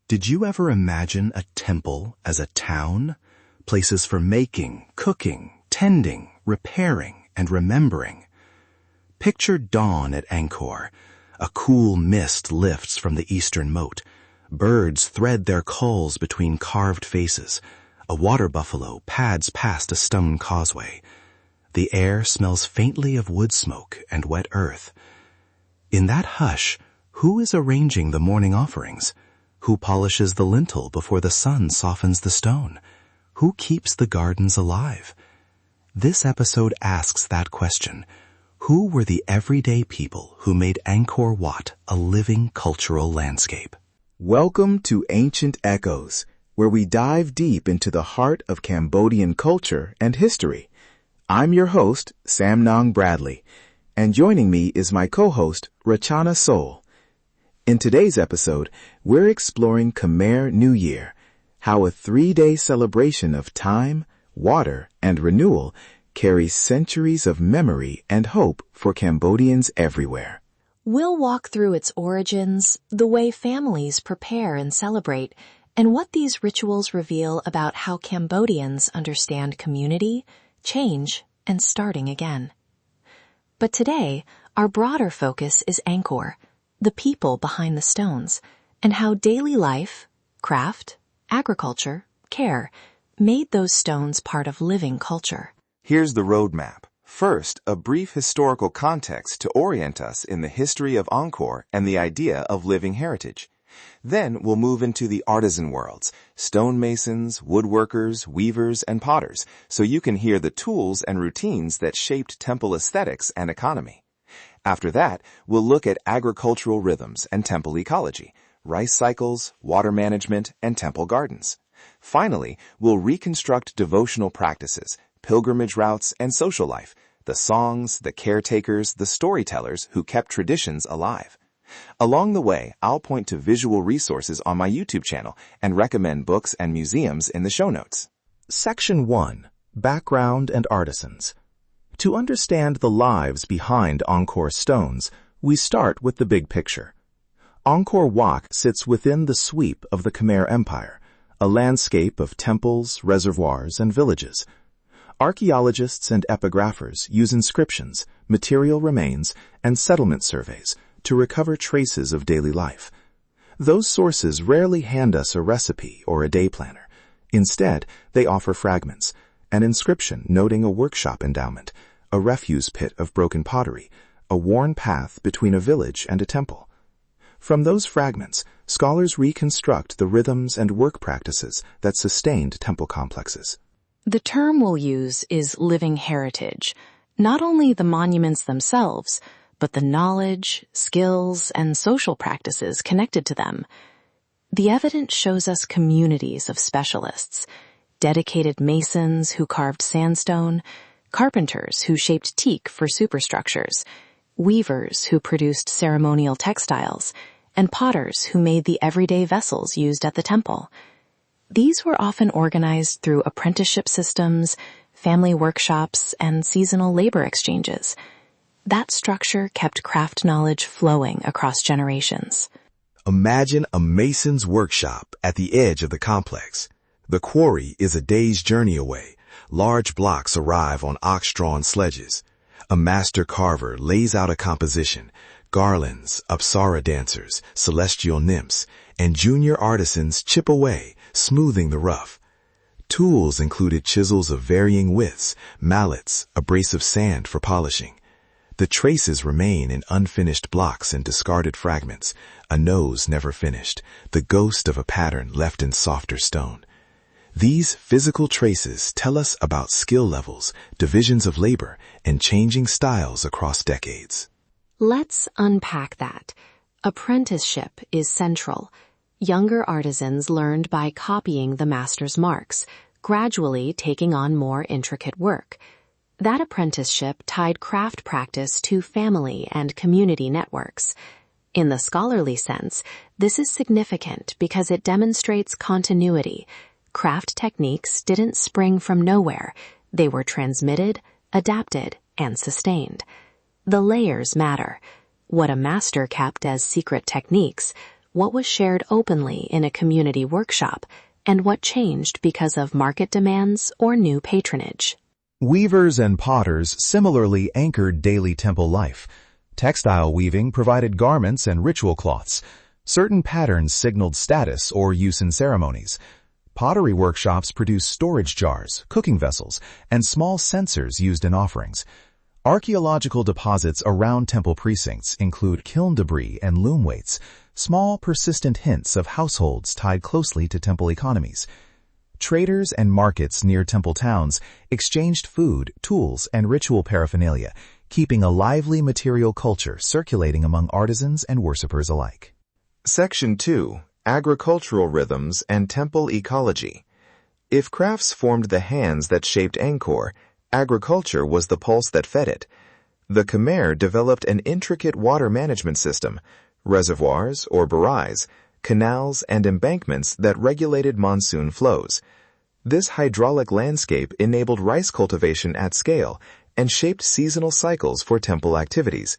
Did you ever imagine a temple as a town? Places for making, cooking, tending, repairing, and remembering. Picture dawn at Angkor. A cool mist lifts from the eastern moat. Birds thread their calls between carved faces. A water buffalo pads past a stone causeway. The air smells faintly of wood smoke and wet earth. In that hush, who is arranging the morning offerings? Who polishes the lintel before the sun softens the stone? Who keeps the gardens alive? This episode asks that question. Who were the everyday people who made Angkor Wat a living cultural landscape? Welcome to Ancient Echoes, where we dive deep into the heart of Cambodian culture and history. I'm your host, Samnang Bradley, and joining me is my co-host, Rachana Soul. In today's episode, we're exploring Khmer New Year, how a 3-day celebration of time, water, and renewal carries centuries of memory and hope for Cambodians everywhere. We'll walk through its origins, the way families prepare and celebrate, and what these rituals reveal about how Cambodians understand community, change, and starting again. But today, our broader focus is Angkor, the people behind the stones, and how daily life, craft, agriculture, care, made those stones part of living culture. Here's the roadmap. First, a brief historical context to orient us in the history of Angkor and the idea of living heritage. Then we'll move into the artisan worlds, stonemasons, woodworkers, weavers, and potters, so you can hear the tools and routines that shaped temple aesthetics and economy. After that, we'll look at agricultural rhythms and temple ecology, rice cycles, water management, and temple gardens. Finally, we'll reconstruct devotional practices, pilgrimage routes, and social life, the songs, the caretakers, the storytellers who kept traditions alive. Along the way, I'll point to visual resources on my YouTube channel and recommend books and museums in the show notes. Section 1. Background and Artisans. To understand the lives behind Angkor stones, we start with the big picture. Angkor Wat sits within the sweep of the Khmer Empire, a landscape of temples, reservoirs, and villages. Archaeologists and epigraphers use inscriptions, material remains, and settlement surveys to recover traces of daily life. Those sources rarely hand us a recipe or a day planner. Instead, they offer fragments, an inscription noting a workshop endowment, a refuse pit of broken pottery, a worn path between a village and a temple. From those fragments, scholars reconstruct the rhythms and work practices that sustained temple complexes. The term we'll use is living heritage, not only the monuments themselves, but the knowledge, skills, and social practices connected to them. The evidence shows us communities of specialists, dedicated masons who carved sandstone, carpenters who shaped teak for superstructures, weavers who produced ceremonial textiles, and potters who made the everyday vessels used at the temple. These were often organized through apprenticeship systems, family workshops, and seasonal labor exchanges. That structure kept craft knowledge flowing across generations. Imagine a mason's workshop at the edge of the complex. The quarry is a day's journey away. Large blocks arrive on ox-drawn sledges. A master carver lays out a composition. Garlands, apsara dancers, celestial nymphs, and junior artisans chip away, smoothing the rough. Tools included chisels of varying widths, mallets, abrasive sand for polishing. The traces remain in unfinished blocks and discarded fragments, a nose never finished, the ghost of a pattern left in softer stone. These physical traces tell us about skill levels, divisions of labor, and changing styles across decades. Let's unpack that. Apprenticeship is central. Younger artisans learned by copying the master's marks, gradually taking on more intricate work. That apprenticeship tied craft practice to family and community networks. In the scholarly sense, this is significant because it demonstrates continuity. Craft techniques didn't spring from nowhere. They were transmitted, adapted, and sustained. The layers matter. What a master kept as secret techniques, what was shared openly in a community workshop, and what changed because of market demands or new patronage. Weavers and potters similarly anchored daily temple life. Textile weaving provided garments and ritual cloths. Certain patterns signaled status or use in ceremonies. Pottery workshops produced storage jars, cooking vessels, and small censers used in offerings. Archaeological deposits around temple precincts include kiln debris and loom weights, small persistent hints of households tied closely to temple economies. Traders and markets near temple towns exchanged food, tools, and ritual paraphernalia, keeping a lively material culture circulating among artisans and worshippers alike. Section 2. Agricultural Rhythms and Temple Ecology. If crafts formed the hands that shaped Angkor, agriculture was the pulse that fed it. The Khmer developed an intricate water management system, reservoirs or barais, canals and embankments that regulated monsoon flows. This hydraulic landscape enabled rice cultivation at scale and shaped seasonal cycles for temple activities.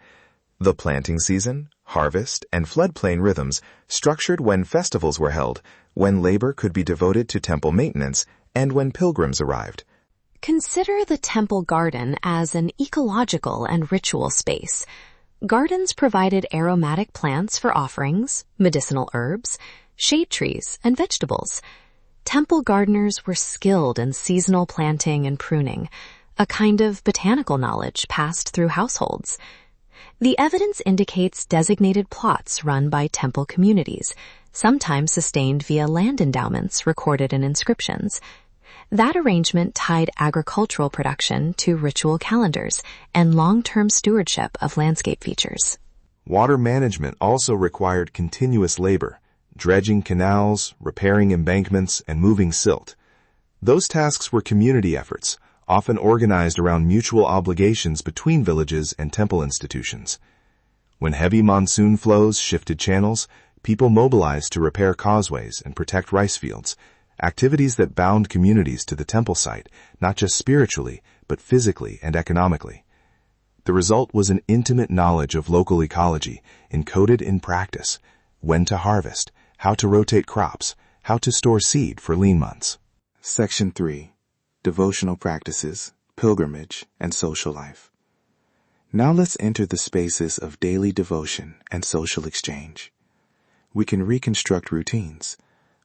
The planting season, harvest, and floodplain rhythms structured when festivals were held, when labor could be devoted to temple maintenance, and when pilgrims arrived. Consider the temple garden as an ecological and ritual space. Gardens provided aromatic plants for offerings, medicinal herbs, shade trees, and vegetables. Temple gardeners were skilled in seasonal planting and pruning, a kind of botanical knowledge passed through households. The evidence indicates designated plots run by temple communities, sometimes sustained via land endowments recorded in inscriptions. That arrangement tied agricultural production to ritual calendars and long-term stewardship of landscape features. Water management also required continuous labor, dredging canals, repairing embankments, and moving silt. Those tasks were community efforts, often organized around mutual obligations between villages and temple institutions. When heavy monsoon flows shifted channels, people mobilized to repair causeways and protect rice fields, activities that bound communities to the temple site, not just spiritually, but physically and economically. The result was an intimate knowledge of local ecology, encoded in practice: when to harvest, how to rotate crops, how to store seed for lean months. Section 3. Devotional Practices, Pilgrimage, and Social Life. Now let's enter the spaces of daily devotion and social exchange. We can reconstruct routines: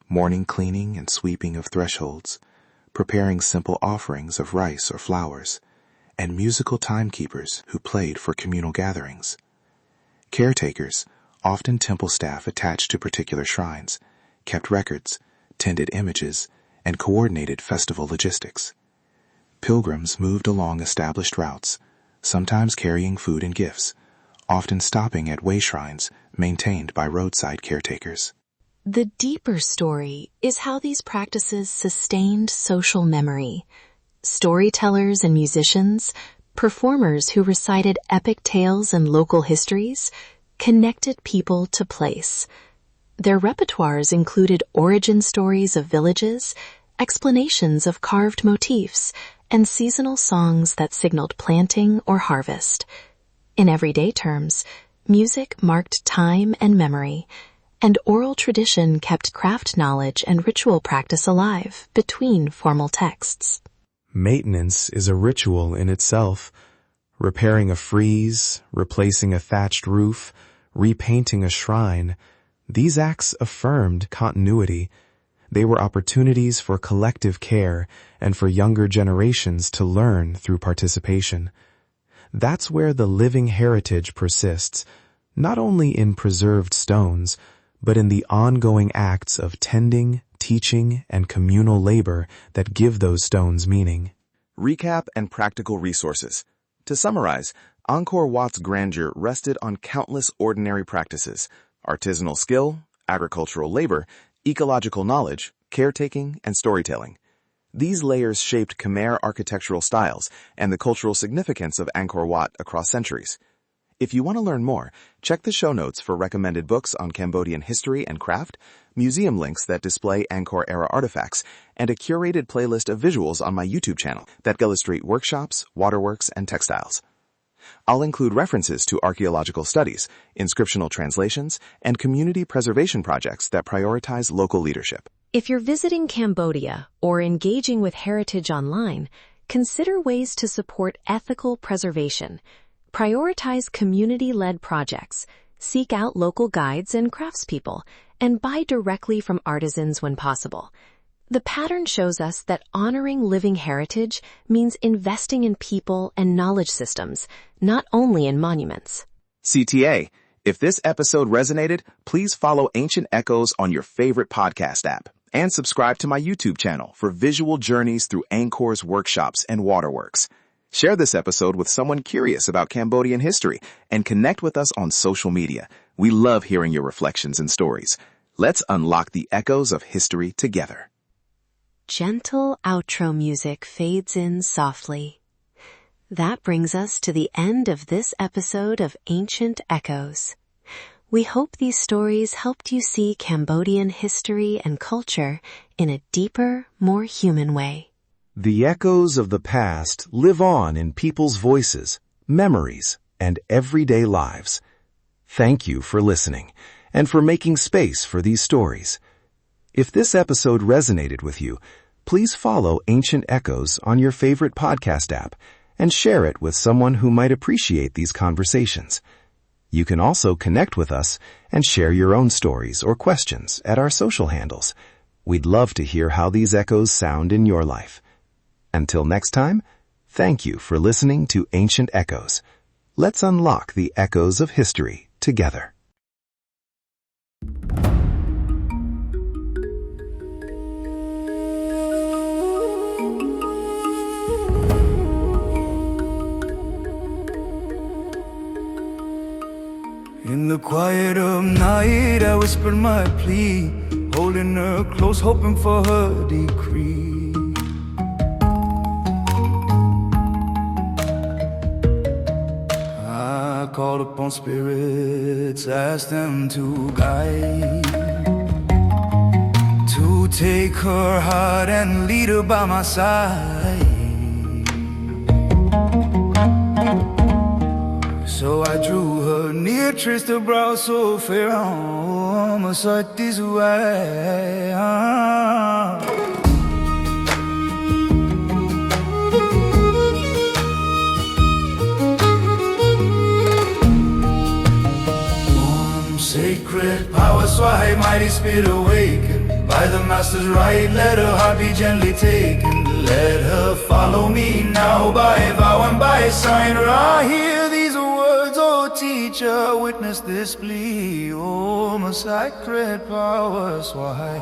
morning cleaning and sweeping of thresholds, preparing simple offerings of rice or flowers, and musical timekeepers who played for communal gatherings. Caretakers, often temple staff attached to particular shrines, kept records, tended images, and coordinated festival logistics. Pilgrims moved along established routes, sometimes carrying food and gifts, often stopping at way shrines maintained by roadside caretakers. The deeper story is how these practices sustained social memory. Storytellers and musicians, performers who recited epic tales and local histories, connected people to place. Their repertoires included origin stories of villages, explanations of carved motifs, and seasonal songs that signaled planting or harvest. In everyday terms, music marked time and memory, and oral tradition kept craft knowledge and ritual practice alive between formal texts. Maintenance is a ritual in itself. Repairing a frieze, replacing a thatched roof, repainting a shrine, these acts affirmed continuity. They were opportunities for collective care and for younger generations to learn through participation. That's where the living heritage persists, not only in preserved stones, but in the ongoing acts of tending, teaching, and communal labor that give those stones meaning. Recap and practical resources. To summarize, Angkor Wat's grandeur rested on countless ordinary practices: artisanal skill, agricultural labor, ecological knowledge, caretaking, and storytelling. These layers shaped Khmer architectural styles and the cultural significance of Angkor Wat across centuries. If you want to learn more, check the show notes for recommended books on Cambodian history and craft, museum links that display Angkor-era artifacts, and a curated playlist of visuals on my YouTube channel that illustrate workshops, waterworks, and textiles. I'll include references to archaeological studies, inscriptional translations, and community preservation projects that prioritize local leadership. If you're visiting Cambodia or engaging with heritage online, consider ways to support ethical preservation. Prioritize community-led projects, seek out local guides and craftspeople, and buy directly from artisans when possible. The pattern shows us that honoring living heritage means investing in people and knowledge systems, not only in monuments. CTA, if this episode resonated, please follow Ancient Echoes on your favorite podcast app and subscribe to my YouTube channel for visual journeys through Angkor's workshops and waterworks. Share this episode with someone curious about Cambodian history and connect with us on social media. We love hearing your reflections and stories. Let's unlock the echoes of history together. Gentle outro music fades in softly. That brings us to the end of this episode of Ancient Echoes. We hope these stories helped you see Cambodian history and culture in a deeper, more human way. The echoes of the past live on in people's voices, memories, and everyday lives. Thank you for listening and for making space for these stories. If this episode resonated with you, please follow Ancient Echoes on your favorite podcast app and share it with someone who might appreciate these conversations. You can also connect with us and share your own stories or questions at our social handles. We'd love to hear how these echoes sound in your life. Until next time, thank you for listening to Ancient Echoes. Let's unlock the echoes of history together. In the quiet of night, I whispered my plea, holding her close, hoping for her decree. I called upon spirits, asked them to guide, to take her heart and lead her by my side. So I drew her near, traced her brow so fair, on my sight this way. Sacred power, Swahai, mighty spirit awakened. By the master's right, let her heart be gently taken. Let her follow me now by vow and by sign. I hear these words, oh teacher, witness this plea. Oh, my sacred power, Swahai.